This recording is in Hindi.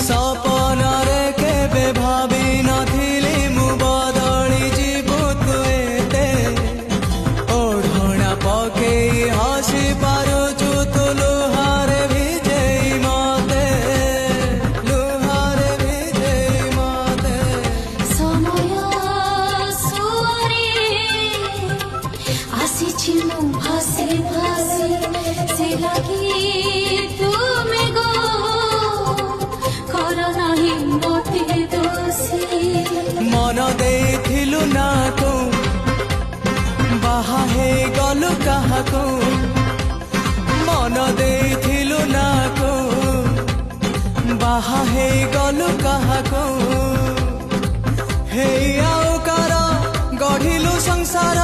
सपनरे केबे भाबी नथिली मु बदली जीवु तु एते ओढ़णा पकेई हसी पारुचु तु लुहारे भिजेई मते लुहारे भिजेई मते समय सुअरे आसिछि मु भासे भासे से लागी तुमे गो कर नाही मोते दोषी मन देइथिलु ना को बाहा हे गलु काहाको मन देइथिलु ना को बाहा हे गलु काहाको हे आउ कार गढ़िलु संसार